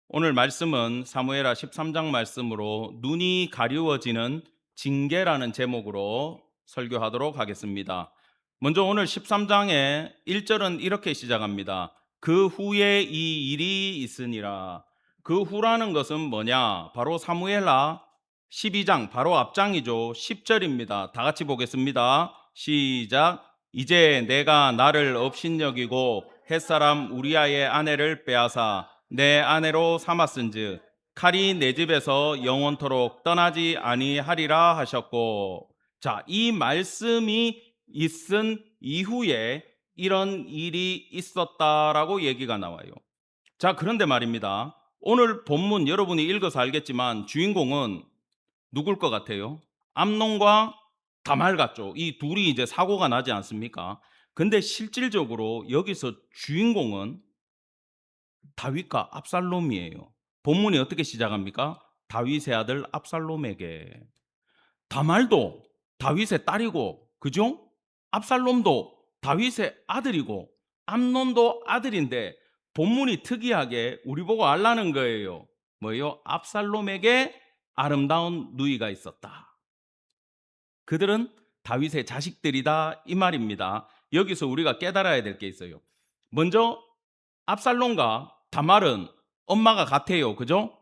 오늘 말씀은 사무엘하 13장 말씀으로 눈이 가리워지는 징계라는 제목으로 설교하도록 하겠습니다. 먼저 오늘 13장의 1절은 이렇게 시작합니다. 그 후에 이 일이 있으니라. 그 후라는 것은 뭐냐? 바로 사무엘하 12장 바로 앞장이죠. 10절입니다. 다 같이 보겠습니다. 시작. 이제 내가 나를 업신여기고 햇사람 우리아의 아내를 빼앗아 내 아내로 삼았은즉 칼이 내 집에서 영원토록 떠나지 아니하리라 하셨고, 자, 이 말씀이 있은 이후에 이런 일이 있었다라고 얘기가 나와요. 자, 그런데 말입니다. 오늘 본문 여러분이 읽어서 알겠지만 주인공은 누굴 것 같아요? 암논과 다말 같죠. 이 둘이 이제 사고가 나지 않습니까? 근데 실질적으로 여기서 주인공은 다윗과 압살롬이에요. 본문이 어떻게 시작합니까? 다윗의 아들 압살롬에게. 다말도 다윗의 딸이고, 그죠? 압살롬도 다윗의 아들이고, 암논도 아들인데 본문이 특이하게 우리 보고 알라는 거예요. 뭐예요? 압살롬에게 아름다운 누이가 있었다. 그들은 다윗의 자식들이다 이 말입니다. 여기서 우리가 깨달아야 될 게 있어요. 먼저 압살롬과 다말은 엄마가 같아요. 그죠?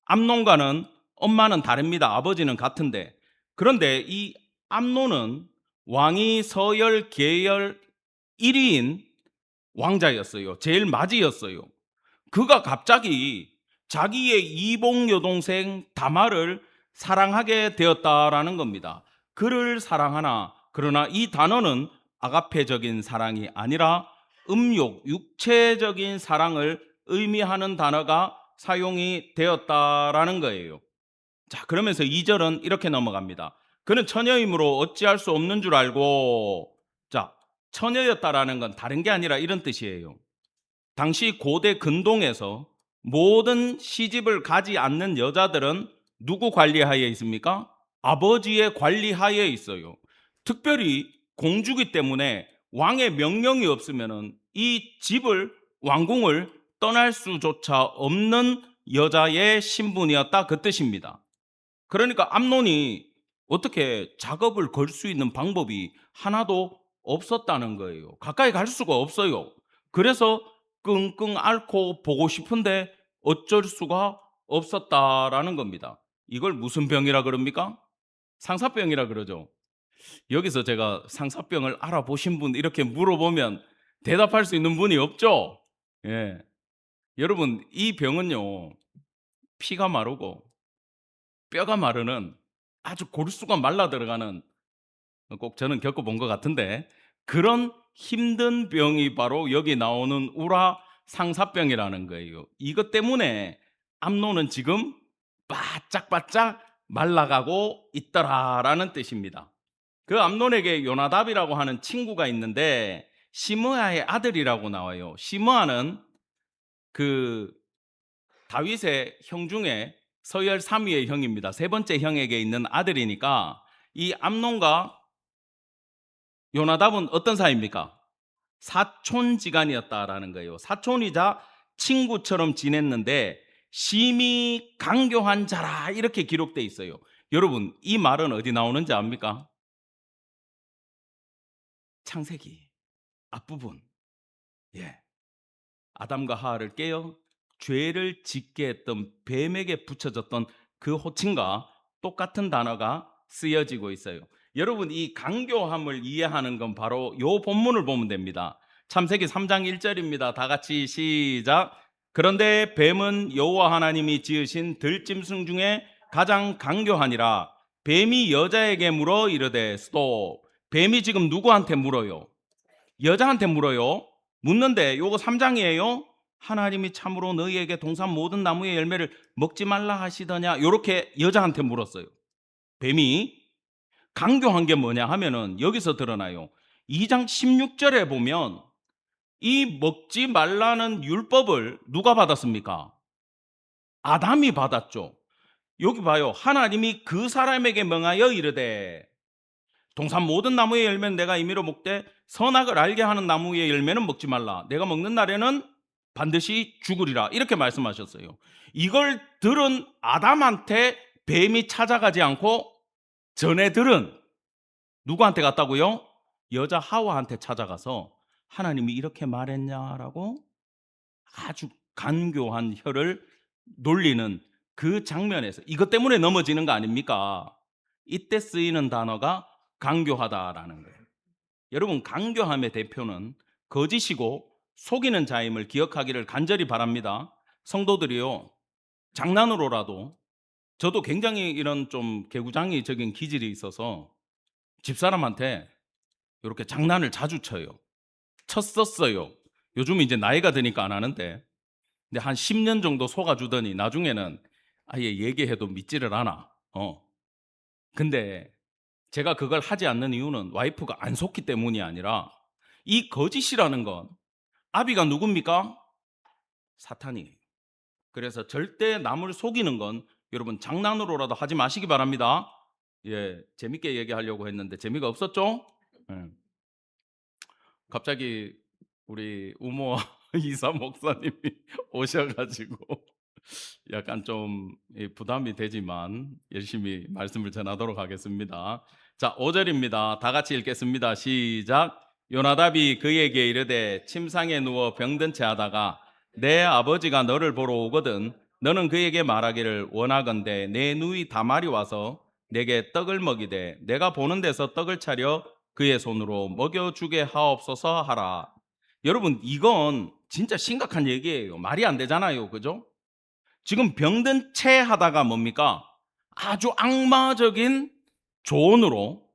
암논과는 엄마는 다릅니다. 아버지는 같은데. 그런데 이 암논은 왕이 서열 계열 1위인 왕자였어요. 제일 맞이였어요. 그가 갑자기 자기의 이복 여동생 다말을 사랑하게 되었다라는 겁니다. 그를 사랑하나, 그러나 이 단어는 아가페적인 사랑이 아니라 음욕, 육체적인 사랑을 의미하는 단어가 사용이 되었다라는 거예요. 자, 그러면서 2절은 이렇게 넘어갑니다. 그는 처녀이므로 어찌할 수 없는 줄 알고, 자, 처녀였다라는 건 다른 게 아니라 이런 뜻이에요. 당시 고대 근동에서 모든 시집을 가지 않는 여자들은 누구 관리하에 있습니까? 아버지의 관리하에 있어요. 특별히 공주기 때문에 왕의 명령이 없으면 이 집을, 왕궁을 떠날 수조차 없는 여자의 신분이었다, 그 뜻입니다. 그러니까 암논이 어떻게 작업을 걸 수 있는 방법이 하나도 없었다는 거예요. 가까이 갈 수가 없어요. 그래서 끙끙 앓고 보고 싶은데 어쩔 수가 없었다라는 겁니다. 이걸 무슨 병이라 그럽니까? 상사병이라 그러죠. 여기서 제가 상사병을 알아보신 분 이렇게 물어보면 대답할 수 있는 분이 없죠. 예. 여러분, 이 병은요, 피가 마르고 뼈가 마르는, 아주 골수가 말라 들어가는, 꼭 저는 겪어본 것 같은데, 그런 힘든 병이 바로 여기 나오는 우라 상사병이라는 거예요. 이것 때문에 암노는 지금 바짝바짝 말라가고 있더라라는 뜻입니다. 그 암논에게 요나답이라고 하는 친구가 있는데 시므아의 아들이라고 나와요. 시므아는 그 다윗의 형 중에 서열 3위의 형입니다. 세 번째 형에게 있는 아들이니까 이 암논과 요나답은 어떤 사이입니까? 사촌지간이었다라는 거예요. 사촌이자 친구처럼 지냈는데 심히 강교한 자라 이렇게 기록되어 있어요. 여러분, 이 말은 어디 나오는지 압니까? 창세기 앞부분. 예. 아담과 하와를 깨어 죄를 짓게 했던 뱀에게 붙여졌던 그 호칭과 똑같은 단어가 쓰여지고 있어요. 여러분, 이 강교함을 이해하는 건 바로 이 본문을 보면 됩니다. 창세기 3장 1절입니다. 다 같이 시작. 그런데 뱀은 여호와 하나님이 지으신 들짐승 중에 가장 강교하니라. 뱀이 여자에게 물어 이르되, 스톱. 뱀이 지금 누구한테 물어요? 여자한테 물어요. 묻는데 요거 3장이에요. 하나님이 참으로 너희에게 동산 모든 나무의 열매를 먹지 말라 하시더냐, 요렇게 여자한테 물었어요. 뱀이 강교한 게 뭐냐 하면은 여기서 드러나요. 2장 16절에 보면 이 먹지 말라는 율법을 누가 받았습니까? 아담이 받았죠. 여기 봐요. 하나님이 그 사람에게 명하여 이르되, 동산 모든 나무의 열매는 내가 임의로 먹되 선악을 알게 하는 나무의 열매는 먹지 말라. 내가 먹는 날에는 반드시 죽으리라 이렇게 말씀하셨어요. 이걸 들은 아담한테 뱀이 찾아가지 않고 전에 들은 누구한테 갔다고요? 여자 하와한테 찾아가서 하나님이 이렇게 말했냐라고 아주 간교한 혀를 놀리는 그 장면에서 이것 때문에 넘어지는 거 아닙니까? 이때 쓰이는 단어가 간교하다라는 거예요. 여러분, 간교함의 대표는 거짓이고 속이는 자임을 기억하기를 간절히 바랍니다. 성도들이요, 장난으로라도, 저도 굉장히 이런 좀 개구장이적인 기질이 있어서 집사람한테 이렇게 장난을 자주 쳐요. 쳤었어요. 요즘 이제 나이가 드니까 안 하는데, 근데 한 10년 정도 속아주더니 나중에는 아예 얘기해도 믿지를 않아. 근데 제가 그걸 하지 않는 이유는 와이프가 안 속기 때문이 아니라, 이 거짓이라는 건 아비가 누굽니까? 사탄이에요. 그래서 절대 남을 속이는 건 여러분 장난으로라도 하지 마시기 바랍니다. 예, 재밌게 얘기하려고 했는데 재미가 없었죠? 예. 갑자기 우리 우모 이사 목사님이 오셔가지고 약간 좀 부담이 되지만 열심히 말씀을 전하도록 하겠습니다. 자, 5절입니다. 다 같이 읽겠습니다. 시작. 요나답이 그에게 이르되 침상에 누워 병든 채 하다가 내 아버지가 너를 보러 오거든 너는 그에게 말하기를 원하건대 내 누이 다말이 와서 내게 떡을 먹이되 내가 보는 데서 떡을 차려 그의 손으로 먹여주게 하옵소서 하라. 여러분, 이건 진짜 심각한 얘기예요. 말이 안 되잖아요. 그죠? 지금 병든 채 하다가 뭡니까? 아주 악마적인 조언으로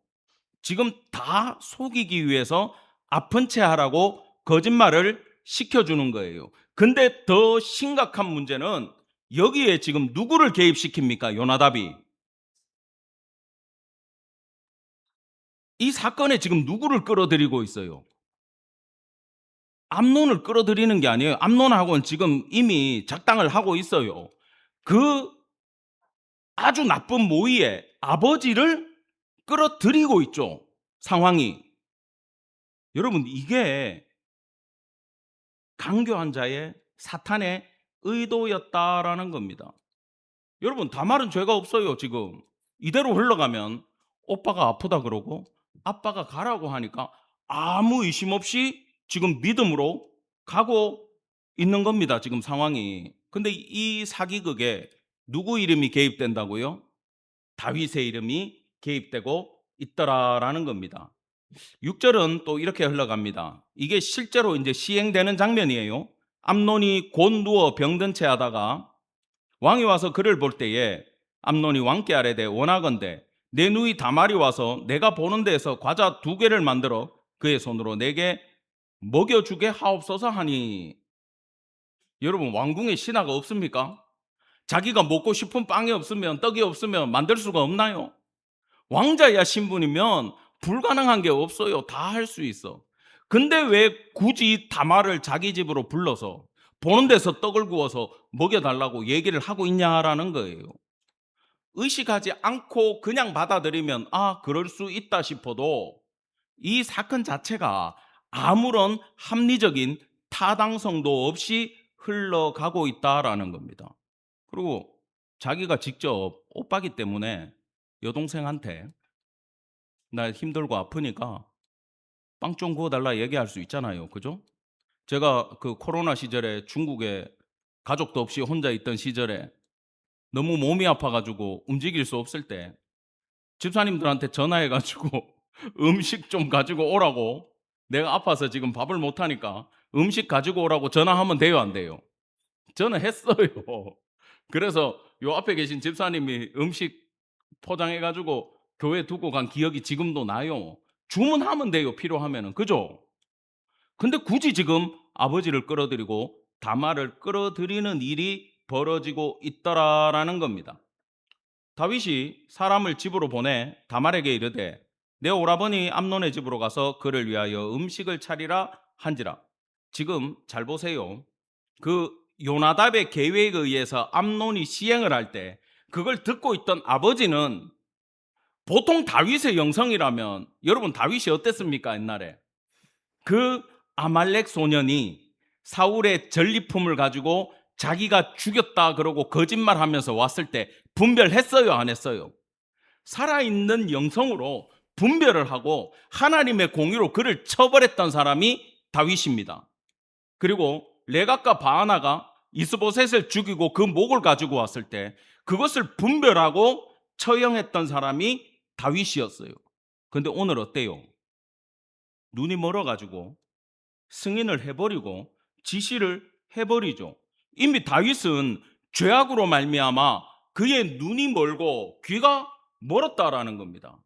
지금 다 속이기 위해서 아픈 채 하라고 거짓말을 시켜주는 거예요. 근데 더 심각한 문제는 여기에 지금 누구를 개입시킵니까? 요나답이. 이 사건에 지금 누구를 끌어들이고 있어요? 암논을 끌어들이는 게 아니에요. 암논하고는 지금 이미 작당을 하고 있어요. 그 아주 나쁜 모의에 아버지를 끌어들이고 있죠. 상황이. 여러분, 이게 간교한 자의 사탄의 의도였다라는 겁니다. 여러분, 다말은 죄가 없어요. 지금 이대로 흘러가면 오빠가 아프다 그러고 아빠가 가라고 하니까 아무 의심 없이 지금 믿음으로 가고 있는 겁니다. 지금 상황이. 근데 이 사기극에 누구 이름이 개입된다고요? 다윗의 이름이 개입되고 있더라라는 겁니다. 6절은 또 이렇게 흘러갑니다. 이게 실제로 이제 시행되는 장면이에요. 암논이 곧 누워 병든 채 하다가 왕이 와서 그를 볼 때에 암논이 왕께 아뢰되 원하건대 내 누이 다말이 와서 내가 보는 데에서 과자 2개를 만들어 그의 손으로 내게 먹여주게 하옵소서 하니. 여러분, 왕궁에 신하가 없습니까? 자기가 먹고 싶은 빵이 없으면, 떡이 없으면 만들 수가 없나요? 왕자야 신분이면 불가능한 게 없어요. 다 할 수 있어. 근데 왜 굳이 다말을 자기 집으로 불러서 보는 데서 떡을 구워서 먹여달라고 얘기를 하고 있냐라는 거예요. 의식하지 않고 그냥 받아들이면 그럴 수 있다 싶어도 이 사건 자체가 아무런 합리적인 타당성도 없이 흘러가고 있다라는 겁니다. 그리고 자기가 직접 오빠기 때문에 여동생한테 나 힘들고 아프니까 빵 좀 구워달라 얘기할 수 있잖아요. 그죠? 제가 그 코로나 시절에 중국에 가족도 없이 혼자 있던 시절에 너무 몸이 아파가지고 움직일 수 없을 때 집사님들한테 전화해가지고 음식 좀 가지고 오라고, 내가 아파서 지금 밥을 못하니까 음식 가지고 오라고 전화하면 돼요, 안 돼요? 저는 했어요. 그래서 요 앞에 계신 집사님이 음식 포장해가지고 교회 두고 간 기억이 지금도 나요. 주문하면 돼요, 필요하면은. 그죠? 근데 굳이 지금 아버지를 끌어들이고 다말을 끌어들이는 일이 벌어지고 있더라라는 겁니다. 다윗이 사람을 집으로 보내 다말에게 이르되 내 오라버니 암논의 집으로 가서 그를 위하여 음식을 차리라 한지라. 지금 잘 보세요. 그 요나답의 계획에 의해서 암논이 시행을 할 때 그걸 듣고 있던 아버지는, 보통 다윗의 영성이라면, 여러분 다윗이 어땠습니까? 옛날에 그 아말렉 소년이 사울의 전리품을 가지고 자기가 죽였다 그러고 거짓말하면서 왔을 때 분별했어요, 안 했어요? 살아있는 영성으로 분별을 하고 하나님의 공의로 그를 처벌했던 사람이 다윗입니다. 그리고 레갑과 바하나가 이스보셋을 죽이고 그 목을 가지고 왔을 때 그것을 분별하고 처형했던 사람이 다윗이었어요. 근데 오늘 어때요? 눈이 멀어가지고 승인을 해버리고 지시를 해버리죠. 이미 다윗은 죄악으로 말미암아 그의 눈이 멀고 귀가 멀었다라는 겁니다.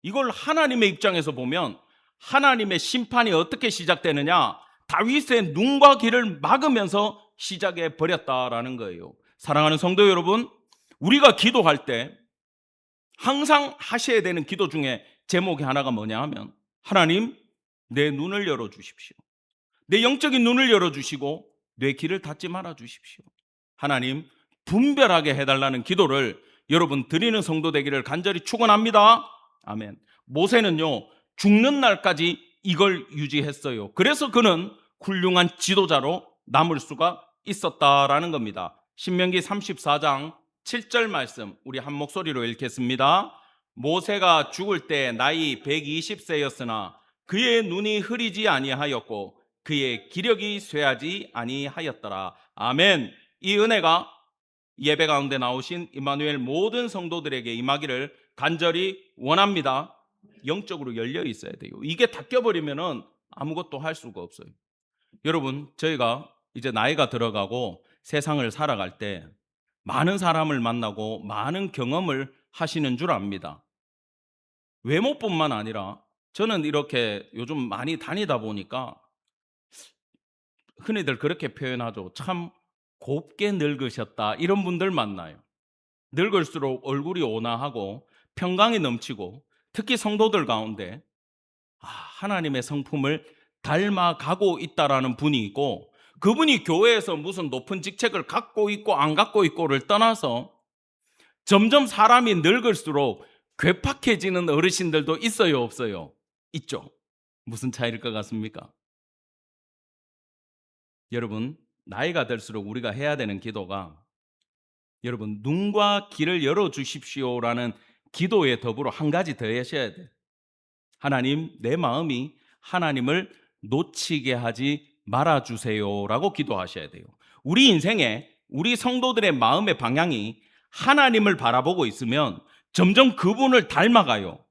이걸 하나님의 입장에서 보면 하나님의 심판이 어떻게 시작되느냐? 다윗의 눈과 귀를 막으면서 시작해 버렸다라는 거예요. 사랑하는 성도 여러분, 우리가 기도할 때 항상 하셔야 되는 기도 중에 제목이 하나가 뭐냐 하면, 하나님, 내 눈을 열어 주십시오. 내 영적인 눈을 열어 주시고 내 귀를 닫지 말아 주십시오. 하나님, 분별하게 해달라는 기도를 여러분 드리는 성도 되기를 간절히 축원합니다. 아멘. 모세는요, 죽는 날까지 이걸 유지했어요. 그래서 그는 훌륭한 지도자로 남을 수가 있었다라는 겁니다. 신명기 34장 7절 말씀 우리 한 목소리로 읽겠습니다. 모세가 죽을 때 나이 120세였으나 그의 눈이 흐리지 아니하였고 그의 기력이 쇠하지 아니하였더라. 아멘. 이 은혜가 예배 가운데 나오신 임마누엘 모든 성도들에게 임하기를 간절히 원합니다. 영적으로 열려 있어야 돼요. 이게 닫혀버리면 아무것도 할 수가 없어요. 여러분, 저희가 이제 나이가 들어가고 세상을 살아갈 때 많은 사람을 만나고 많은 경험을 하시는 줄 압니다. 외모뿐만 아니라 저는 이렇게 요즘 많이 다니다 보니까 흔히들 그렇게 표현하죠. 참 곱게 늙으셨다, 이런 분들 만나요. 늙을수록 얼굴이 온화하고 평강이 넘치고 특히 성도들 가운데 하나님의 성품을 닮아가고 있다라는 분이 있고, 그분이 교회에서 무슨 높은 직책을 갖고 있고 안 갖고 있고를 떠나서 점점 사람이 늙을수록 괴팍해지는 어르신들도 있어요, 없어요? 있죠. 무슨 차이일 것 같습니까? 여러분, 나이가 들수록 우리가 해야 되는 기도가, 여러분, 눈과 귀를 열어주십시오라는 기도에 더불어 한 가지 더 하셔야 돼요. 하나님, 내 마음이 하나님을 놓치게 하지 말아주세요라고 기도하셔야 돼요. 우리 인생에 우리 성도들의 마음의 방향이 하나님을 바라보고 있으면 점점 그분을 닮아가요.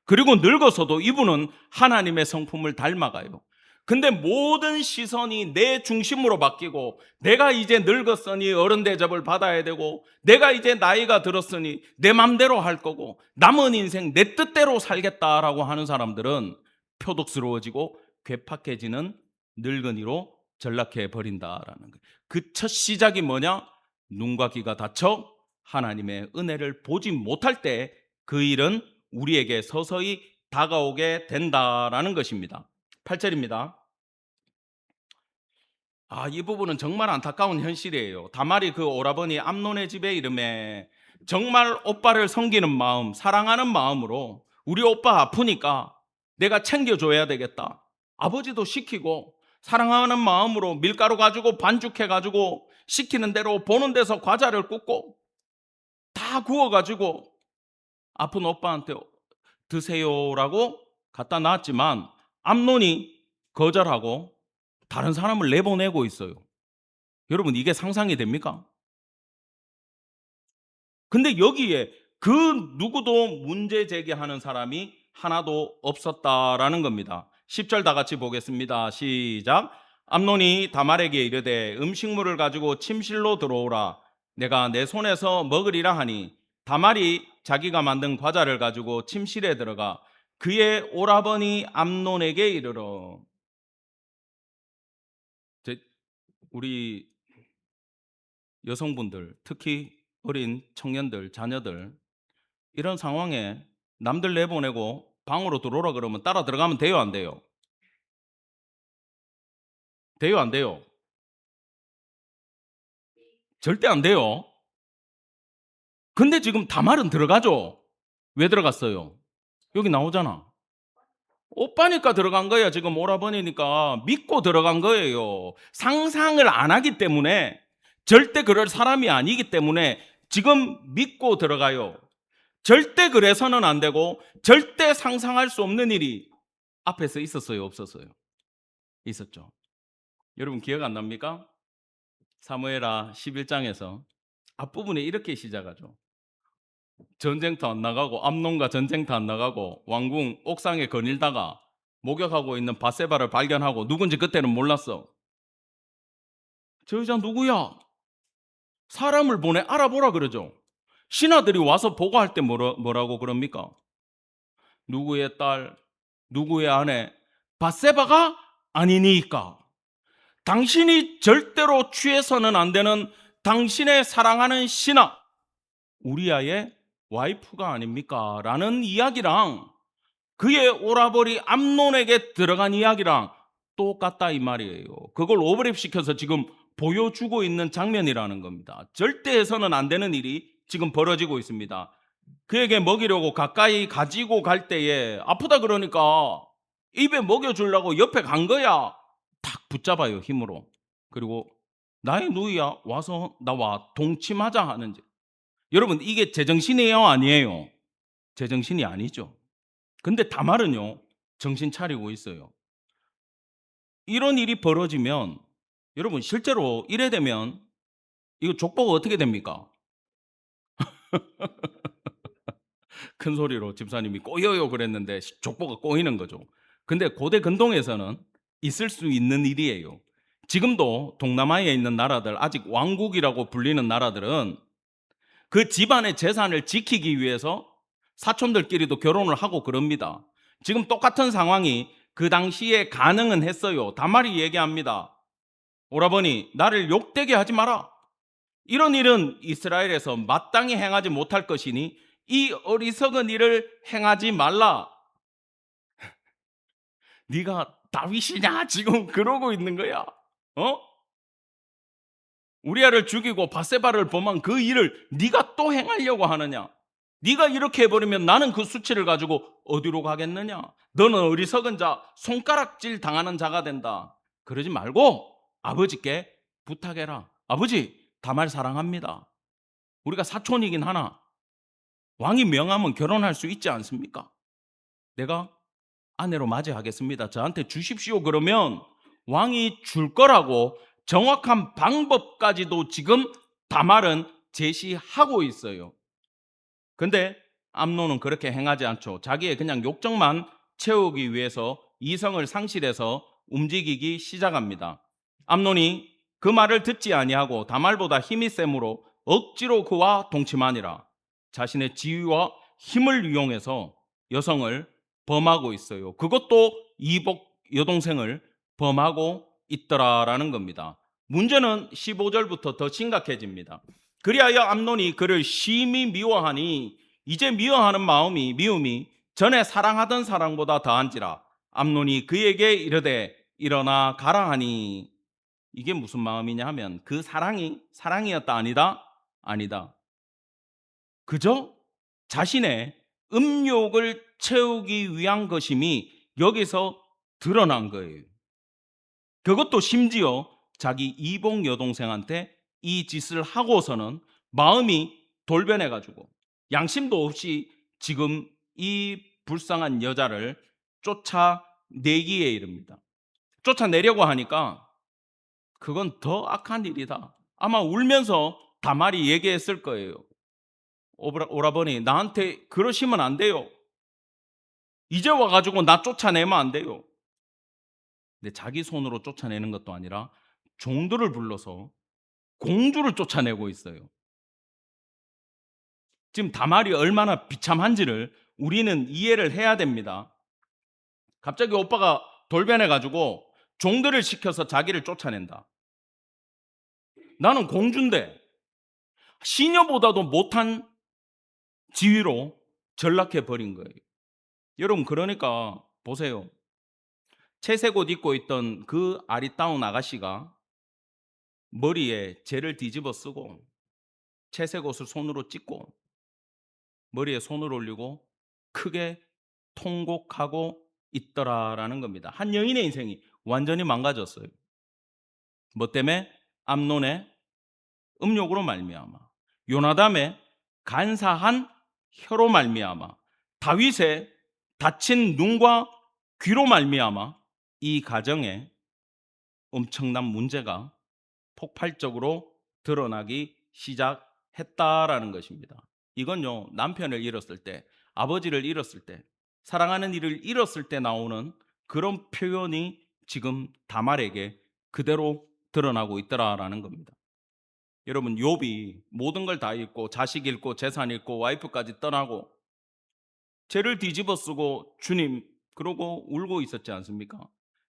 그리고 늙어서도 이분은 하나님의 성품을 닮아가요. 근데 모든 시선이 내 중심으로 바뀌고, 내가 이제 늙었으니 어른 대접을 받아야 되고, 내가 이제 나이가 들었으니 내 맘대로 할 거고, 남은 인생 내 뜻대로 살겠다라고 하는 사람들은 표독스러워지고 괴팍해지는 늙은이로 전락해 버린다라는 거예요. 그 첫 시작이 뭐냐? 눈과 귀가 닫혀 하나님의 은혜를 보지 못할 때 그 일은 우리에게 서서히 다가오게 된다라는 것입니다. 8절입니다. 이 부분은 정말 안타까운 현실이에요. 다말이 그 오라버니 암논의 집에 이름에 정말 오빠를 섬기는 마음, 사랑하는 마음으로 우리 오빠 아프니까 내가 챙겨줘야 되겠다. 아버지도 시키고 사랑하는 마음으로 밀가루 가지고 반죽해 가지고 시키는 대로 보는 데서 과자를 굽고 다 구워 가지고 아픈 오빠한테 드세요라고 갖다 놨지만 암논이 거절하고 다른 사람을 내보내고 있어요. 여러분, 이게 상상이 됩니까? 근데 여기에 그 누구도 문제 제기하는 사람이 하나도 없었다라는 겁니다. 10절 다 같이 보겠습니다. 시작. 암논이 다말에게 이르되 음식물을 가지고 침실로 들어오라. 내가 내 손에서 먹으리라 하니 다말이 자기가 만든 과자를 가지고 침실에 들어가 그의 오라버니 암논에게 이르러. 우리 여성분들, 특히 어린 청년들, 자녀들, 이런 상황에 남들 내보내고 방으로 들어오라 그러면 따라 들어가면 돼요, 안 돼요? 돼요, 안 돼요? 절대 안 돼요. 근데 지금 다말은 들어가죠. 왜 들어갔어요? 여기 나오잖아. 오빠니까 들어간 거야. 지금 오라버니니까 믿고 들어간 거예요. 상상을 안 하기 때문에, 절대 그럴 사람이 아니기 때문에 지금 믿고 들어가요. 절대 그래서는 안 되고 절대 상상할 수 없는 일이 앞에서 있었어요, 없었어요? 있었죠. 여러분 기억 안 납니까? 사무엘하 11장에서 앞부분에 이렇게 시작하죠. 전쟁터 안 나가고, 암논과 전쟁터 안 나가고 왕궁 옥상에 거닐다가 목욕하고 있는 바세바를 발견하고, 누군지 그때는 몰랐어. 저 여자 누구야? 사람을 보내 알아보라 그러죠. 신하들이 와서 보고할 때 뭐라고 그럽니까? 누구의 딸, 누구의 아내, 바세바가 아니니까. 당신이 절대로 취해서는 안 되는 당신의 사랑하는 신하 우리아의 와이프가 아닙니까? 라는 이야기랑 그의 오라버니 암논에게 들어간 이야기랑 똑같다 이 말이에요. 그걸 오버랩시켜서 지금 보여주고 있는 장면이라는 겁니다. 절대 해서는 안 되는 일이 지금 벌어지고 있습니다. 그에게 먹이려고 가까이 가지고 갈 때에 아프다 그러니까 입에 먹여주려고 옆에 간 거야. 탁 붙잡아요, 힘으로. 그리고 나의 누이야, 와서 나와 동침하자 하는지. 여러분, 이게 제정신이에요, 아니에요? 제정신이 아니죠. 근데 다말은요, 정신 차리고 있어요. 이런 일이 벌어지면, 여러분 실제로 이래 되면 이거 족보가 어떻게 됩니까? 큰 소리로 집사님이 꼬여요 그랬는데 족보가 꼬이는 거죠. 근데 고대 근동에서는 있을 수 있는 일이에요. 지금도 동남아에 있는 나라들, 아직 왕국이라고 불리는 나라들은 그 집안의 재산을 지키기 위해서 사촌들끼리도 결혼을 하고 그럽니다. 지금 똑같은 상황이 그 당시에 가능은 했어요. 다말이 얘기합니다. 오라버니, 나를 욕되게 하지 마라. 이런 일은 이스라엘에서 마땅히 행하지 못할 것이니 이 어리석은 일을 행하지 말라. 네가 다윗이냐 지금 그러고 있는 거야. 어? 우리아를 죽이고 바세바를 범한 그 일을 네가 또 행하려고 하느냐? 네가 이렇게 해버리면 나는 그 수치를 가지고 어디로 가겠느냐? 너는 어리석은 자, 손가락질 당하는 자가 된다. 그러지 말고 아버지께 부탁해라. 아버지, 다말 사랑합니다. 우리가 사촌이긴 하나 왕이 명하면 결혼할 수 있지 않습니까? 내가 아내로 맞이하겠습니다. 저한테 주십시오. 그러면 왕이 줄 거라고 정확한 방법까지도 지금 다말은 제시하고 있어요. 근데 암논은 그렇게 행하지 않죠. 자기의 그냥 욕정만 채우기 위해서 이성을 상실해서 움직이기 시작합니다. 암논이 그 말을 듣지 아니하고 다말보다 힘이 세므로 억지로 그와 동침하니라. 자신의 지위와 힘을 이용해서 여성을 범하고 있어요. 그것도 이복 여동생을 범하고 있더라라는 겁니다. 문제는 15절부터 더 심각해집니다. 그리하여 암논이 그를 심히 미워하니 이제 미워하는 미움이 전에 사랑하던 사랑보다 더한지라. 암논이 그에게 이르되 일어나 가라 하니. 이게 무슨 마음이냐 하면 그 사랑이 사랑이었다 아니다? 아니다. 그저 자신의 음욕을 채우기 위한 것임이 여기서 드러난 거예요. 그것도 심지어 자기 이복 여동생한테 이 짓을 하고서는 마음이 돌변해가지고 양심도 없이 지금 이 불쌍한 여자를 쫓아내기에 이릅니다. 쫓아내려고 하니까 그건 더 악한 일이다. 아마 울면서 다말이 얘기했을 거예요. 오라버니, 나한테 그러시면 안 돼요. 이제 와가지고 나 쫓아내면 안 돼요. 근데 자기 손으로 쫓아내는 것도 아니라 종들을 불러서 공주를 쫓아내고 있어요. 지금 다말이 얼마나 비참한지를 우리는 이해를 해야 됩니다. 갑자기 오빠가 돌변해가지고 종들을 시켜서 자기를 쫓아낸다. 나는 공주인데 시녀보다도 못한 지위로 전락해버린 거예요. 여러분, 그러니까 보세요. 채색 옷 입고 있던 그 아리따운 아가씨가 머리에 재를 뒤집어 쓰고 채색 옷을 손으로 찢고 머리에 손을 올리고 크게 통곡하고 있더라라는 겁니다. 한 여인의 인생이 완전히 망가졌어요. 뭐 때문에? 암논의 음욕으로 말미암아, 요나담의 간사한 혀로 말미암아, 다윗의 다친 눈과 귀로 말미암아 이 가정에 엄청난 문제가 폭발적으로 드러나기 시작했다라는 것입니다. 이건요, 남편을 잃었을 때, 아버지를 잃었을 때, 사랑하는 이를 잃었을 때 나오는 그런 표현이 지금 다말에게 그대로 드러나고 있더라라는 겁니다. 여러분, 욥이 모든 걸 다 잃고 자식 잃고 재산 잃고 와이프까지 떠나고 죄를 뒤집어 쓰고 주님 그러고 울고 있었지 않습니까?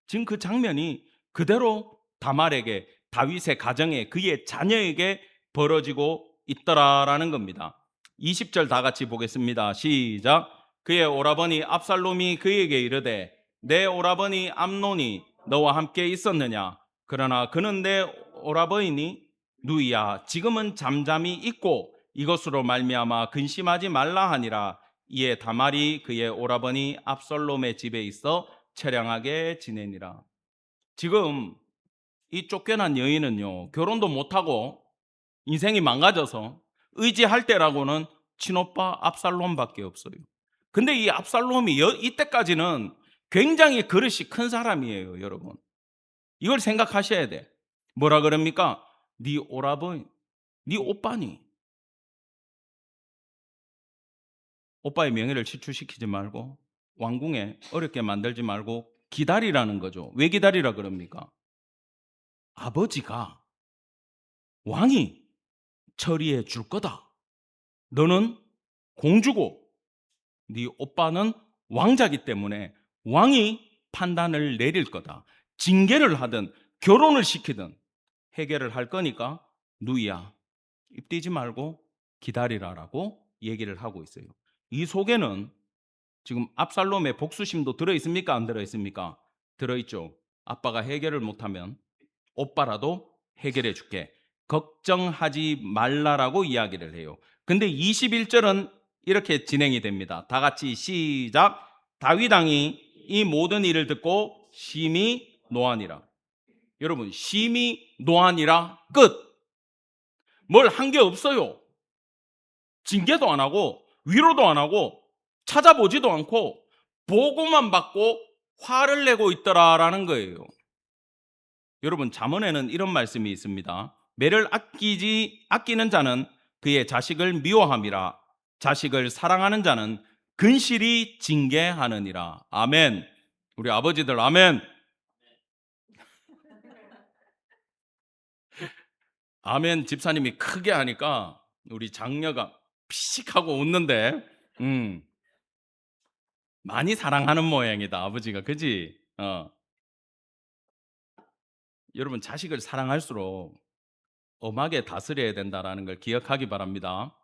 지금 그 장면이 그대로 다말에게, 다윗의 가정에, 그의 자녀에게 벌어지고 있더라라는 겁니다. 20절 다 같이 보겠습니다. 시작. 그의 오라버니 압살롬이 그에게 이르되 내 오라버니 암논이 너와 함께 있었느냐? 그러나 그는 내 오라버니니 누이야 지금은 잠잠히 있고 이것으로 말미암아 근심하지 말라 하니라. 이에 다말이 그의 오라버니 압살롬의 집에 있어 처량하게 지내니라. 지금 이 쫓겨난 여인은요, 결혼도 못하고 인생이 망가져서 의지할 때라고는 친오빠 압살롬밖에 없어요. 근데 이 압살롬이 이때까지는 굉장히 그릇이 큰 사람이에요, 여러분. 이걸 생각하셔야 돼. 뭐라 그럽니까? 네 오라버니, 네 오빠니. 오빠의 명예를 실추시키지 말고 왕궁에 어렵게 만들지 말고 기다리라는 거죠. 왜 기다리라 그럽니까? 아버지가, 왕이 처리해 줄 거다. 너는 공주고 네 오빠는 왕자기 때문에 왕이 판단을 내릴 거다. 징계를 하든 결혼을 시키든 해결을 할 거니까 누이야 입 띄지 말고 기다리라라고 얘기를 하고 있어요. 이 속에는 지금 압살롬의 복수심도 들어있습니까? 안 들어있습니까? 들어있죠. 아빠가 해결을 못하면 오빠라도 해결해 줄게. 걱정하지 말라라고 이야기를 해요. 근데 21절은 이렇게 진행이 됩니다. 다 같이 시작. 다윗 왕이 이 모든 일을 듣고 심히 노하니라. 여러분, 심히 노하니라 끝. 뭘 한 게 없어요. 징계도 안 하고 위로도 안 하고 찾아보지도 않고 보고만 받고 화를 내고 있더라라는 거예요. 여러분, 잠언에는 이런 말씀이 있습니다. 매를 아끼는 자는 그의 자식을 미워함이라. 자식을 사랑하는 자는 근실히 징계하느니라. 아멘. 우리 아버지들 아멘. 아멘. 집사님이 크게 하니까 우리 장녀가 피식하고 웃는데 많이 사랑하는 모양이다, 아버지가. 그지? 여러분, 자식을 사랑할수록 엄하게 다스려야 된다라는 걸 기억하기 바랍니다.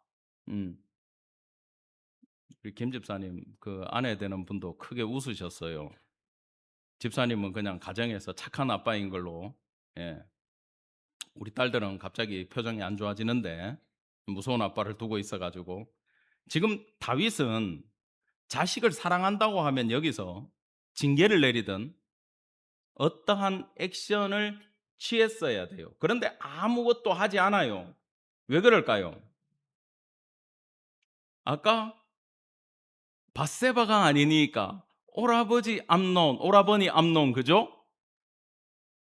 우리 김 집사님 그 아내 되는 분도 크게 웃으셨어요. 집사님은 그냥 가정에서 착한 아빠인 걸로. 예. 우리 딸들은 갑자기 표정이 안 좋아지는데 무서운 아빠를 두고 있어가지고. 지금 다윗은 자식을 사랑한다고 하면 여기서 징계를 내리든 어떠한 액션을 취했어야 돼요. 그런데 아무것도 하지 않아요. 왜 그럴까요? 아까 밧세바가 아니니까 오라버니 암논, 그죠?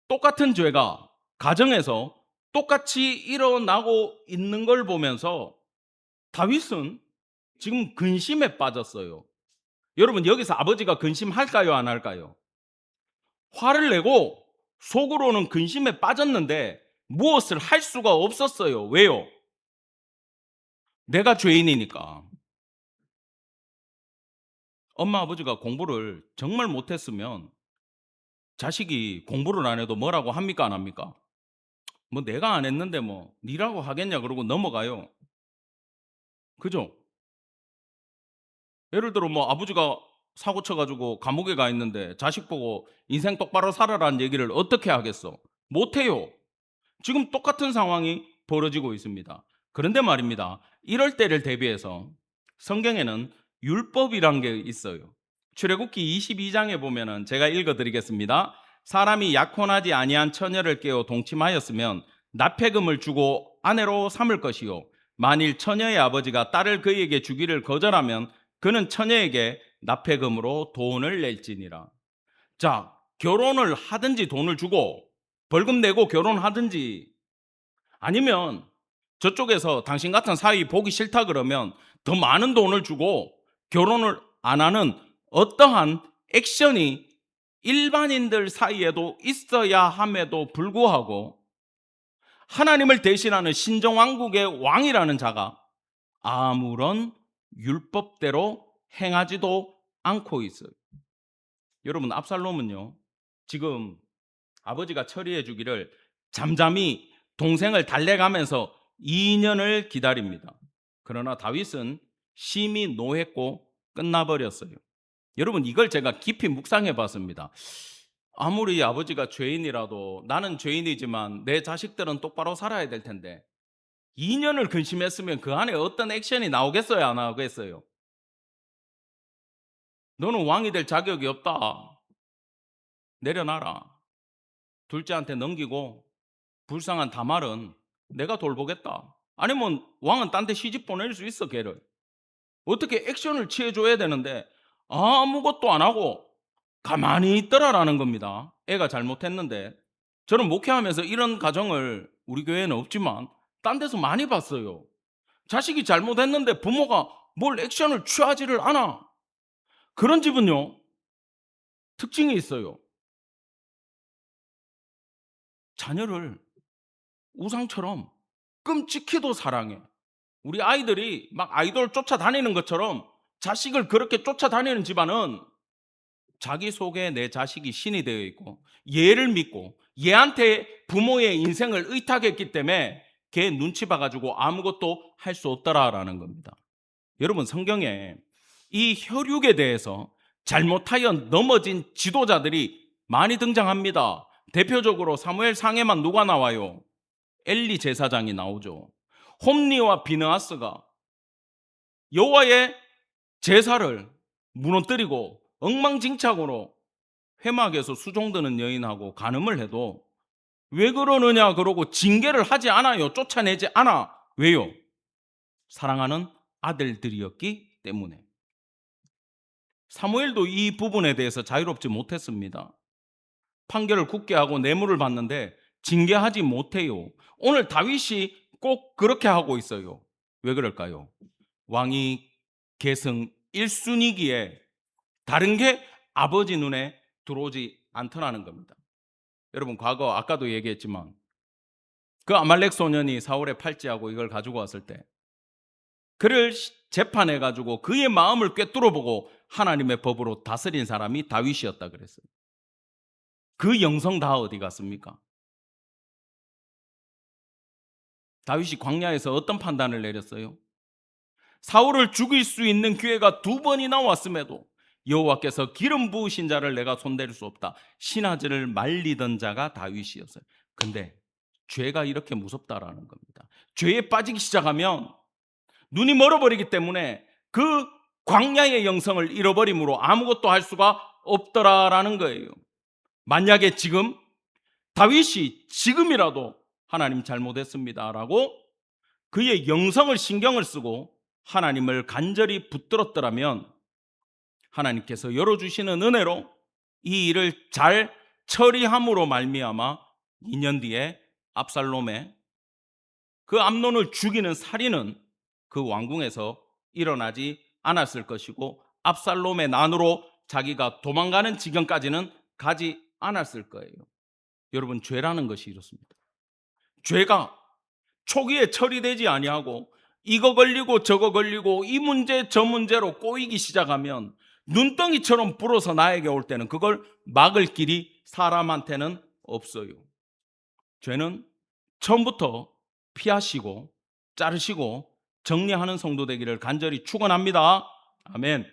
똑같은 죄가 가정에서 똑같이 일어나고 있는 걸 보면서 다윗은 지금 근심에 빠졌어요. 여러분, 여기서 아버지가 근심할까요, 안 할까요? 화를 내고 속으로는 근심에 빠졌는데 무엇을 할 수가 없었어요. 왜요? 내가 죄인이니까. 엄마 아버지가 공부를 정말 못했으면 자식이 공부를 안 해도 뭐라고 합니까, 안 합니까? 뭐 내가 안 했는데 뭐 니라고 하겠냐 그러고 넘어가요. 그죠? 예를 들어 뭐 아버지가 사고 쳐가지고 감옥에 가 있는데 자식 보고 인생 똑바로 살아라는 얘기를 어떻게 하겠어? 못해요. 지금 똑같은 상황이 벌어지고 있습니다. 그런데 말입니다. 이럴 때를 대비해서 성경에는 율법이란 게 있어요. 출애굽기 22장에 보면은 제가 읽어드리겠습니다. 사람이 약혼하지 아니한 처녀를 깨어 동침하였으면 납폐금을 주고 아내로 삼을 것이요 만일 처녀의 아버지가 딸을 그에게 주기를 거절하면 그는 처녀에게 납폐금으로 돈을 낼지니라. 자, 결혼을 하든지 돈을 주고 벌금 내고 결혼하든지, 아니면 저쪽에서 당신 같은 사위 보기 싫다 그러면 더 많은 돈을 주고 결혼을 안 하는 어떠한 액션이 일반인들 사이에도 있어야 함에도 불구하고 하나님을 대신하는 신정왕국의 왕이라는 자가 아무런 율법대로 행하지도 않고 있어요. 여러분, 압살롬은요, 지금 아버지가 처리해 주기를 잠잠히 동생을 달래가면서 2년을 기다립니다. 그러나 다윗은 심히 노했고 끝나버렸어요. 여러분, 이걸 제가 깊이 묵상해 봤습니다. 아무리 아버지가 죄인이라도 나는 죄인이지만 내 자식들은 똑바로 살아야 될 텐데 2년을 근심했으면 그 안에 어떤 액션이 나오겠어요, 안 나오겠어요? 너는 왕이 될 자격이 없다, 내려놔라, 둘째한테 넘기고 불쌍한 다말은 내가 돌보겠다. 아니면 왕은 딴 데 시집 보낼 수 있어, 걔를. 어떻게 액션을 취해줘야 되는데 아무것도 안 하고 가만히 있더라라는 겁니다. 애가 잘못했는데. 저는 목회하면서 이런 가정을, 우리 교회는 없지만 딴 데서 많이 봤어요. 자식이 잘못했는데 부모가 뭘 액션을 취하지를 않아. 그런 집은요, 특징이 있어요. 자녀를 우상처럼 끔찍히도 사랑해. 우리 아이들이 막 아이돌 쫓아다니는 것처럼 자식을 그렇게 쫓아다니는 집안은 자기 속에 내 자식이 신이 되어 있고 얘를 믿고 얘한테 부모의 인생을 의탁했기 때문에 걔 눈치 봐가지고 아무것도 할 수 없더라라는 겁니다. 여러분, 성경에 이 혈육에 대해서 잘못하여 넘어진 지도자들이 많이 등장합니다. 대표적으로 사무엘 상에만 누가 나와요? 엘리 제사장이 나오죠. 홈리와 비느하스가 여호와의 제사를 무너뜨리고 엉망진창으로 회막에서 수종드는 여인하고 간음을 해도 왜 그러느냐 그러고 징계를 하지 않아요. 쫓아내지 않아. 왜요? 사랑하는 아들들이었기 때문에. 사무엘도 이 부분에 대해서 자유롭지 못했습니다. 판결을 굳게 하고 뇌물을 받는데 징계하지 못해요. 오늘 다윗이 꼭 그렇게 하고 있어요. 왜 그럴까요? 왕이 계승 1순위기에 다른 게 아버지 눈에 들어오지 않더라는 겁니다. 여러분, 과거 아까도 얘기했지만 그 아말렉 소년이 사울의 팔찌하고 이걸 가지고 왔을 때 그를 재판해 가지고 그의 마음을 꿰뚫어 보고 하나님의 법으로 다스린 사람이 다윗이었다 그랬어요. 그 영성 다 어디 갔습니까? 다윗이 광야에서 어떤 판단을 내렸어요? 사울을 죽일 수 있는 기회가 2번이나 왔음에도 여호와께서 기름 부으신 자를 내가 손댈 수 없다, 신하들을 말리던 자가 다윗이었어요. 근데 죄가 이렇게 무섭다라는 겁니다. 죄에 빠지기 시작하면 눈이 멀어버리기 때문에 그 광야의 영성을 잃어버림으로 아무것도 할 수가 없더라라는 거예요. 만약에 지금 다윗이 지금이라도 하나님 잘못했습니다라고 그의 영성을 신경을 쓰고 하나님을 간절히 붙들었더라면 하나님께서 열어주시는 은혜로 이 일을 잘 처리함으로 말미암아 2년 뒤에 압살롬의 그 암논을 죽이는 살인은 그 왕궁에서 일어나지 않았을 것이고 압살롬의 난으로 자기가 도망가는 지경까지는 가지 않았을 거예요. 여러분, 죄라는 것이 이렇습니다. 죄가 초기에 처리되지 아니하고 이거 걸리고 저거 걸리고 이 문제 저 문제로 꼬이기 시작하면 눈덩이처럼 불어서 나에게 올 때는 그걸 막을 길이 사람한테는 없어요. 죄는 처음부터 피하시고 자르시고 정리하는 성도 되기를 간절히 축원합니다. 아멘.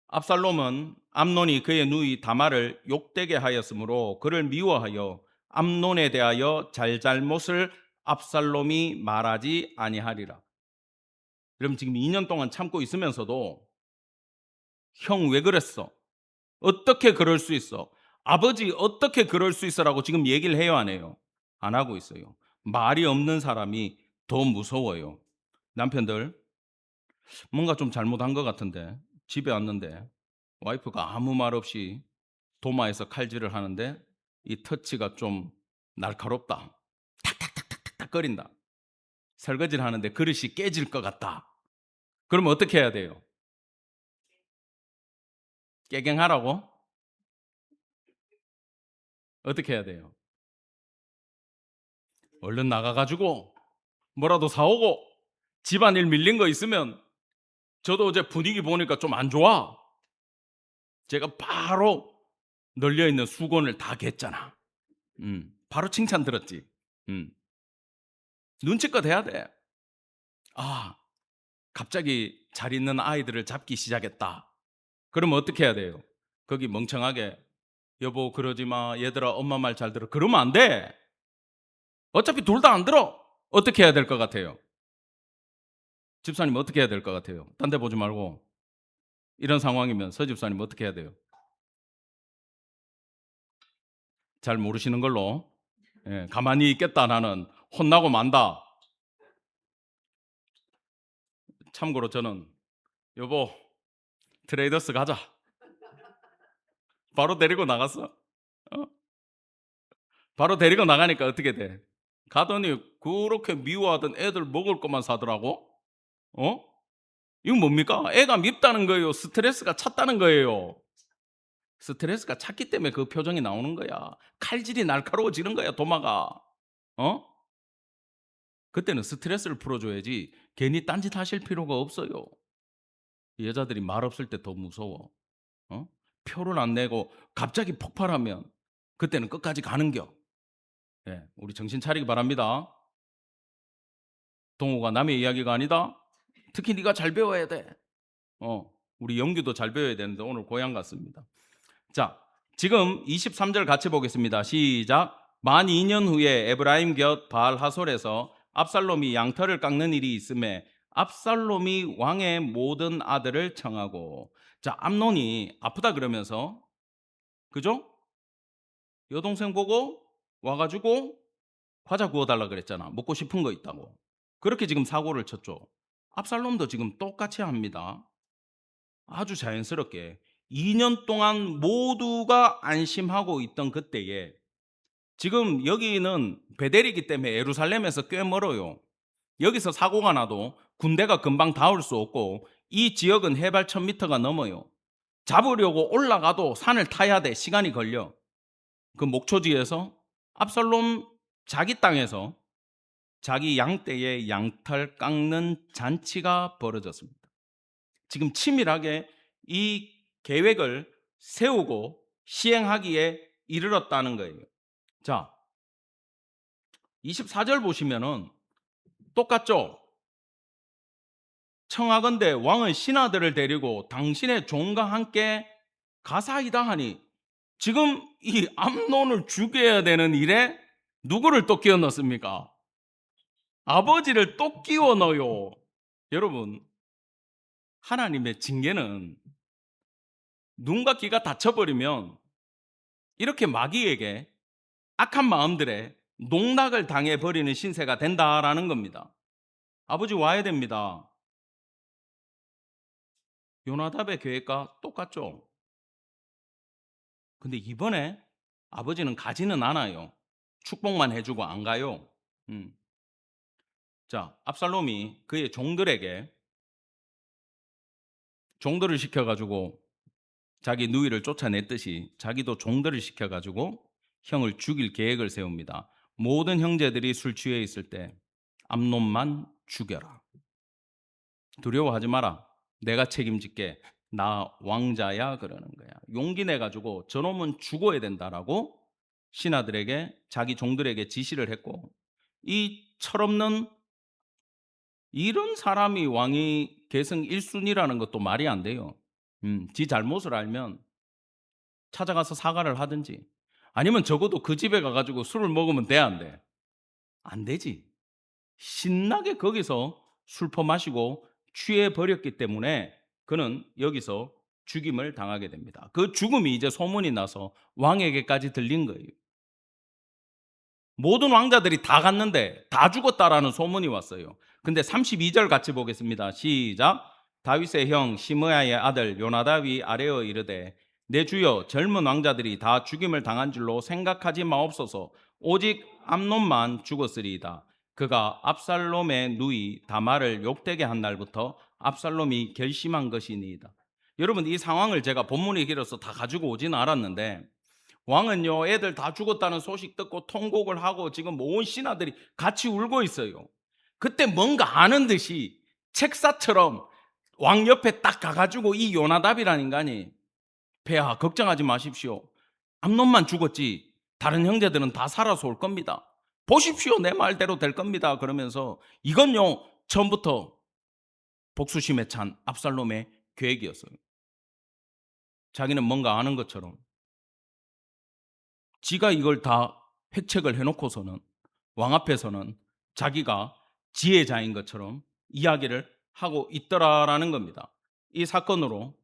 압살롬은 암논이 그의 누이 다말을 욕되게 하였으므로 그를 미워하여 암논에 대하여 잘잘못을 압살롬이 말하지 아니하리라. 그럼 지금 2년 동안 참고 있으면서도 "형 왜 그랬어? 어떻게 그럴 수 있어? 아버지 어떻게 그럴 수 있어?"라고 지금 얘기를 해요, 안 해요? 안 하고 있어요. 말이 없는 사람이 더 무서워요. 남편들 뭔가 좀 잘못한 것 같은데 집에 왔는데 와이프가 아무 말 없이 도마에서 칼질을 하는데 이 터치가 좀 날카롭다. 탁탁탁탁탁거린다. 설거지를 하는데 그릇이 깨질 것 같다. 그러면 어떻게 해야 돼요? 깨갱하라고? 어떻게 해야 돼요? 얼른 나가 가지고 뭐라도 사 오고 집안일 밀린 거 있으면 저도 어제 분위기 보니까 좀 안 좋아. 제가 바로 널려 있는 수건을 다 갰잖아. 바로 칭찬 들었지. 음. 눈치껏 해야 돼. 아, 갑자기 잘 있는 아이들을 잡기 시작했다. 그러면 어떻게 해야 돼요? 거기 멍청하게 "여보 그러지 마. 얘들아 엄마 말 잘 들어." 그러면 안 돼. 어차피 둘 다 안 들어. 어떻게 해야 될 것 같아요? 집사님 어떻게 해야 될 것 같아요? 딴 데 보지 말고. 이런 상황이면 서 집사님 어떻게 해야 돼요? 잘 모르시는 걸로. 예, 가만히 있겠다 나는. 혼나고 만다. 참고로 저는 "여보 트레이더스 가자." 바로 데리고 나갔어. 어? 바로 데리고 나가니까 어떻게 돼? 가더니 그렇게 미워하던 애들 먹을 것만 사더라고. 어? 이건 뭡니까? 애가 밉다는 거예요? 스트레스가 찼다는 거예요? 스트레스가 찼기 때문에 그 표정이 나오는 거야. 칼질이 날카로워지는 거야, 도마가. 어? 그때는 스트레스를 풀어줘야지 괜히 딴짓 하실 필요가 없어요. 여자들이 말 없을 때 더 무서워. 어? 표를 안 내고 갑자기 폭발하면 그때는 끝까지 가는겨. 예, 우리 정신 차리기 바랍니다. 동호가 남의 이야기가 아니다. 특히 네가 잘 배워야 돼. 우리 영규도 잘 배워야 되는데 오늘 고향 갔습니다. 자, 지금 23절 같이 보겠습니다. 시작. 만 2년 후에 에브라임 곁 바알 하솔에서 압살롬이 양털을 깎는 일이 있음에 압살롬이 왕의 모든 아들을 청하고, 자, 암논이 아프다 그러면서, 그죠? 여동생 보고 와가지고 과자 구워달라 그랬잖아. 먹고 싶은 거 있다고. 그렇게 지금 사고를 쳤죠. 압살롬도 지금 똑같이 합니다. 아주 자연스럽게 2년 동안 모두가 안심하고 있던 그때에, 지금 여기는 베델이기 때문에 예루살렘에서 꽤 멀어요. 여기서 사고가 나도 군대가 금방 닿을 수 없고 이 지역은 해발 1000m가 넘어요. 잡으려고 올라가도 산을 타야 돼. 시간이 걸려. 그 목초지에서 압살롬 자기 땅에서 자기 양떼의 양털 깎는 잔치가 벌어졌습니다. 지금 치밀하게 이 계획을 세우고 시행하기에 이르렀다는 거예요. 자, 24절 보시면은 똑같죠? 청하건대 왕은 신하들을 데리고 당신의 종과 함께 가사이다 하니, 지금 이 암논을 죽여야 되는 일에 누구를 또 끼워 넣습니까? 아버지를 또 끼워 넣어요. 여러분, 하나님의 징계는 눈과 귀가 닫혀버리면 이렇게 마귀에게 악한 마음들에 농락을 당해버리는 신세가 된다라는 겁니다. 아버지 와야 됩니다. 요나답의 계획과 똑같죠? 근데 이번에 아버지는 가지는 않아요. 축복만 해주고 안 가요. 음. 자, 압살롬이 그의 종들을 시켜가지고 자기 누이를 쫓아냈듯이 자기도 종들을 시켜가지고 형을 죽일 계획을 세웁니다. 모든 형제들이 술 취해 있을 때 암논만 죽여라. 두려워하지 마라. 내가 책임질게. 나 왕자야 그러는 거야. 용기 내가지고 저놈은 죽어야 된다라고 신하들에게, 자기 종들에게 지시를 했고, 이 철없는 이런 사람이 왕이 계승 1순위라는 것도 말이 안 돼요. 지 잘못을 알면 찾아가서 사과를 하든지 아니면 적어도 그 집에 가가지고 술을 먹으면 돼, 안 돼? 안 되지. 신나게 거기서 술 퍼마시고 취해 버렸기 때문에 그는 여기서 죽임을 당하게 됩니다. 그 죽음이 이제 소문이 나서 왕에게까지 들린 거예요. 모든 왕자들이 다 갔는데 다 죽었다라는 소문이 왔어요. 근데 32절 같이 보겠습니다. 시작. 다윗의 형 시므야의 아들 요나답이 아뢰어 이르되 내 주여 젊은 왕자들이 다 죽임을 당한 줄로 생각하지 마옵소서. 오직 암논만 죽었으리이다. 그가 압살롬의 누이 다말을 욕되게 한 날부터 압살롬이 결심한 것이니이다. 여러분, 이 상황을 제가 본문이 길어서 다 가지고 오진 않았는데, 왕은요, 애들 다 죽었다는 소식 듣고 통곡을 하고 지금 온 신하들이 같이 울고 있어요. 그때 뭔가 아는 듯이 책사처럼 왕 옆에 딱 가가지고 이 요나답이라는 인간이, 폐하 걱정하지 마십시오. 암논만 죽었지 다른 형제들은 다 살아서 올 겁니다. 보십시오, 내 말대로 될 겁니다. 그러면서 이건요, 처음부터 복수심에 찬 압살롬의 계획이었어요. 자기는 뭔가 아는 것처럼 지가 이걸 다 획책을 해놓고서는 왕 앞에서는 자기가 지혜자인 것처럼 이야기를 하고 있더라라는 겁니다. 이 사건으로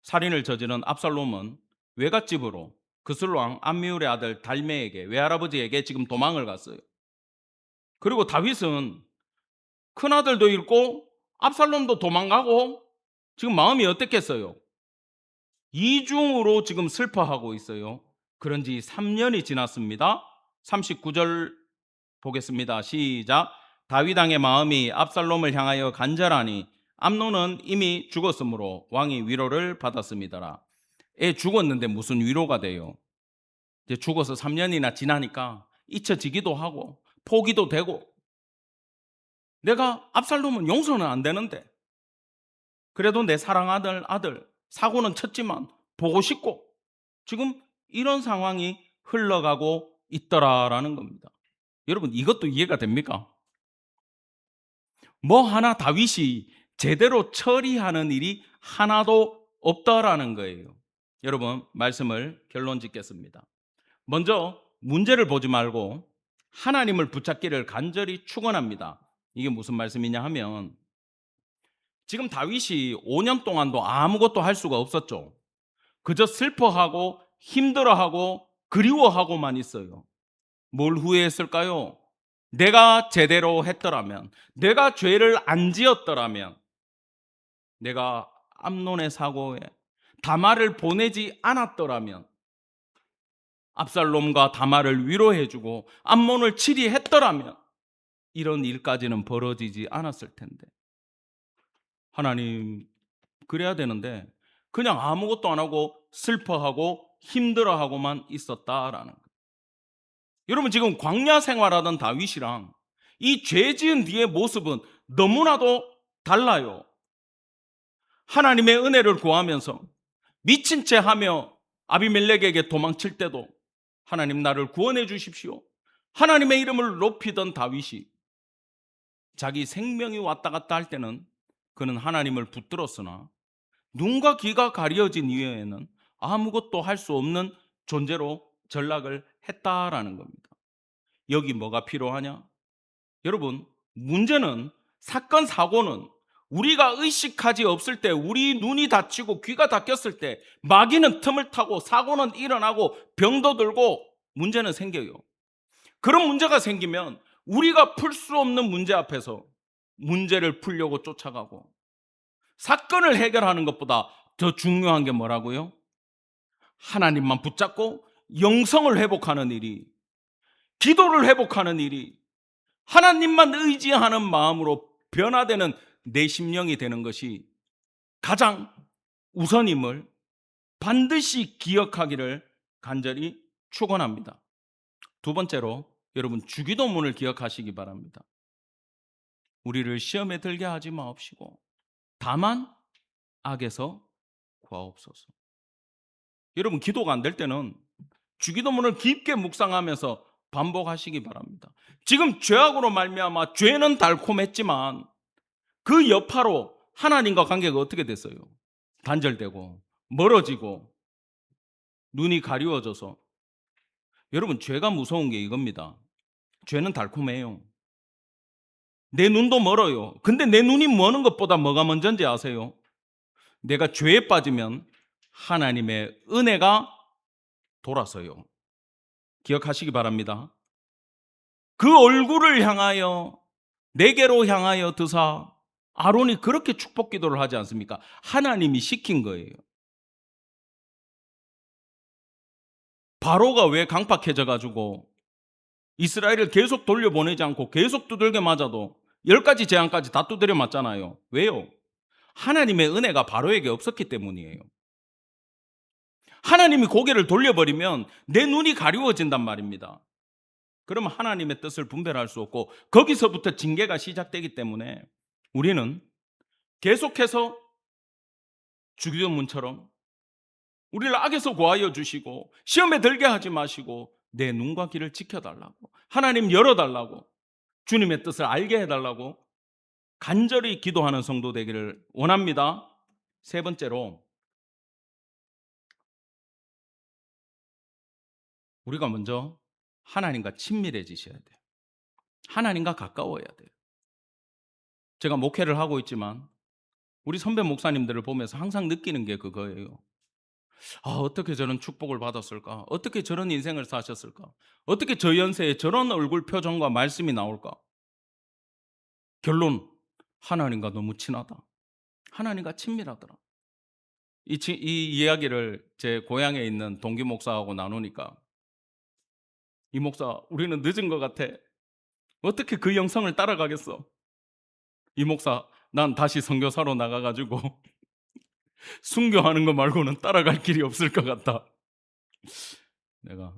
살인을 저지른 압살롬은 외갓집으로 그슬왕 암미울의 아들 달메에게, 외할아버지에게 지금 도망을 갔어요. 그리고 다윗은 큰아들도 잃고 압살롬도 도망가고 지금 마음이 어땠겠어요? 이중으로 지금 슬퍼하고 있어요. 그런 지 3년이 지났습니다. 39절 보겠습니다. 시작. 다윗 왕의 마음이 압살롬을 향하여 간절하니 암논은 이미 죽었으므로 왕이 위로를 받았습니다. 애 죽었는데 무슨 위로가 돼요? 이제 죽어서 3년이나 지나니까 잊혀지기도 하고 포기도 되고, 내가 압살롬은 용서는 안 되는데 그래도 내 사랑하는 아들 사고는 쳤지만 보고 싶고, 지금 이런 상황이 흘러가고 있더라라는 겁니다. 여러분, 이것도 이해가 됩니까? 뭐 하나 다윗이 제대로 처리하는 일이 하나도 없더라는 거예요. 여러분, 말씀을 결론 짓겠습니다. 먼저 문제를 보지 말고 하나님을 붙잡기를 간절히 축원합니다. 이게 무슨 말씀이냐 하면, 지금 다윗이 5년 동안도 아무것도 할 수가 없었죠. 그저 슬퍼하고 힘들어하고 그리워하고만 있어요. 뭘 후회했을까요? 내가 제대로 했더라면, 내가 죄를 안 지었더라면, 내가 암논의 사고에 다말을 보내지 않았더라면, 압살롬과 다말을 위로해주고 암논을 치리했더라면 이런 일까지는 벌어지지 않았을 텐데, 하나님, 그래야 되는데 그냥 아무것도 안 하고 슬퍼하고 힘들어하고만 있었다라는 거예요. 여러분, 지금 광야 생활하던 다윗이랑 이 죄 지은 뒤의 모습은 너무나도 달라요. 하나님의 은혜를 구하면서 미친 채 하며 아비멜렉에게 도망칠 때도 하나님, 나를 구원해 주십시오, 하나님의 이름을 높이던 다윗이 자기 생명이 왔다 갔다 할 때는 그는 하나님을 붙들었으나 눈과 귀가 가려진 이후에는 아무것도 할 수 없는 존재로 전락을 했다라는 겁니다. 여기 뭐가 필요하냐? 여러분, 문제는, 사건 사고는 우리가 의식하지 없을 때, 우리 눈이 닫히고 귀가 닫혔을 때 마귀는 틈을 타고 사고는 일어나고 병도 들고 문제는 생겨요. 그런 문제가 생기면 우리가 풀 수 없는 문제 앞에서 문제를 풀려고 쫓아가고, 사건을 해결하는 것보다 더 중요한 게 뭐라고요? 하나님만 붙잡고 영성을 회복하는 일이, 기도를 회복하는 일이, 하나님만 의지하는 마음으로 변화되는 내 심령이 되는 것이 가장 우선임을 반드시 기억하기를 간절히 축원합니다. 두 번째로, 여러분, 주기도문을 기억하시기 바랍니다. 우리를 시험에 들게 하지 마옵시고 다만 악에서 구하옵소서. 여러분, 기도가 안 될 때는 주기도문을 깊게 묵상하면서 반복하시기 바랍니다. 지금 죄악으로 말미암아 죄는 달콤했지만 그 여파로 하나님과 관계가 어떻게 됐어요? 단절되고 멀어지고 눈이 가리워져서. 여러분, 죄가 무서운 게 이겁니다. 죄는 달콤해요. 내 눈도 멀어요. 근데 내 눈이 머는 것보다 뭐가 먼저인지 아세요? 내가 죄에 빠지면 하나님의 은혜가 돌아서요. 기억하시기 바랍니다. 그 얼굴을 향하여 내게로 향하여 드사, 아론이 그렇게 축복 기도를 하지 않습니까? 하나님이 시킨 거예요. 바로가 왜 강팍해져 가지고 이스라엘을 계속 돌려보내지 않고 계속 두들겨 맞아도 10가지 재앙까지 다 두드려 맞잖아요. 왜요? 하나님의 은혜가 바로에게 없었기 때문이에요. 하나님이 고개를 돌려버리면 내 눈이 가리워진단 말입니다. 그러면 하나님의 뜻을 분별할 수 없고 거기서부터 징계가 시작되기 때문에 우리는 계속해서 주기도문처럼 우리를 악에서 구하여 주시고 시험에 들게 하지 마시고 내 눈과 귀를 지켜달라고, 하나님 열어달라고, 주님의 뜻을 알게 해달라고 간절히 기도하는 성도 되기를 원합니다. 세 번째로, 우리가 먼저 하나님과 친밀해지셔야 돼요. 하나님과 가까워야 돼요. 제가 목회를 하고 있지만 우리 선배 목사님들을 보면서 항상 느끼는 게 그거예요. 어떻게 저런 축복을 받았을까? 어떻게 저런 인생을 사셨을까? 어떻게 저 연세에 저런 얼굴 표정과 말씀이 나올까? 결론, 하나님과 너무 친하다. 하나님과 친밀하더라. 이 이야기를 제 고향에 있는 동기 목사하고 나누니까, 이 목사, 우리는 늦은 것 같아. 어떻게 그 영성을 따라가겠어? 이 목사, 난 다시 선교사로 나가가지고 순교하는 거 말고는 따라갈 길이 없을 것 같다. 내가,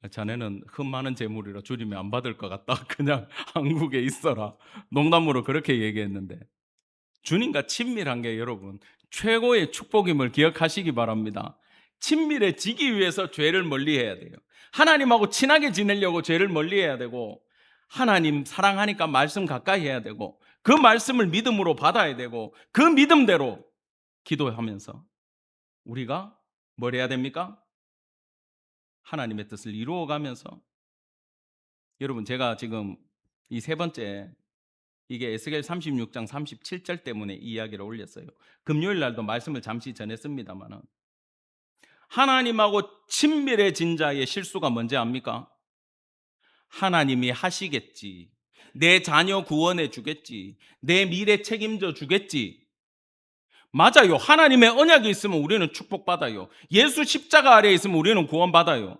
자네는 흠 많은 재물이라 주님이 안 받을 것 같다. 그냥 한국에 있어라. 농담으로 그렇게 얘기했는데, 주님과 친밀한 게 여러분 최고의 축복임을 기억하시기 바랍니다. 친밀해지기 위해서 죄를 멀리해야 돼요. 하나님하고 친하게 지내려고 죄를 멀리해야 되고, 하나님 사랑하니까 말씀 가까이 해야 되고, 그 말씀을 믿음으로 받아야 되고, 그 믿음대로 기도하면서 우리가 뭘 해야 됩니까? 하나님의 뜻을 이루어가면서. 여러분, 제가 지금 이 세 번째, 이게 에스겔 36장 37절 때문에 이 이야기를 올렸어요. 금요일 날도 말씀을 잠시 전했습니다만, 하나님하고 친밀해진 자의 실수가 뭔지 압니까? 하나님이 하시겠지, 내 자녀 구원해 주겠지, 내 미래 책임져 주겠지. 맞아요. 하나님의 언약이 있으면 우리는 축복받아요. 예수 십자가 아래에 있으면 우리는 구원받아요.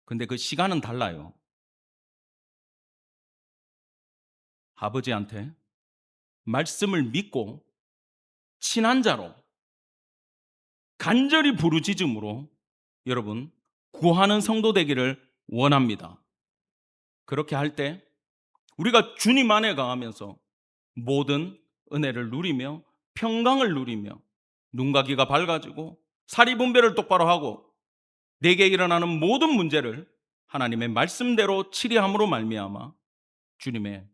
근데 그 시간은 달라요. 아버지한테 말씀을 믿고 친한 자로 간절히 부르짖음으로 여러분 구하는 성도 되기를 원합니다. 그렇게 할 때 우리가 주님 안에 강하면서 모든 은혜를 누리며 평강을 누리며 눈과 귀가 밝아지고 사리 분별을 똑바로 하고 내게 일어나는 모든 문제를 하나님의 말씀대로 치리함으로 말미암아 주님의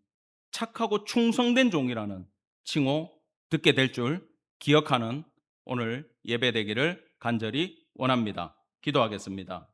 착하고 충성된 종이라는 칭호 듣게 될 줄 기억하는 오늘 예배 되기를 간절히 원합니다. 기도하겠습니다.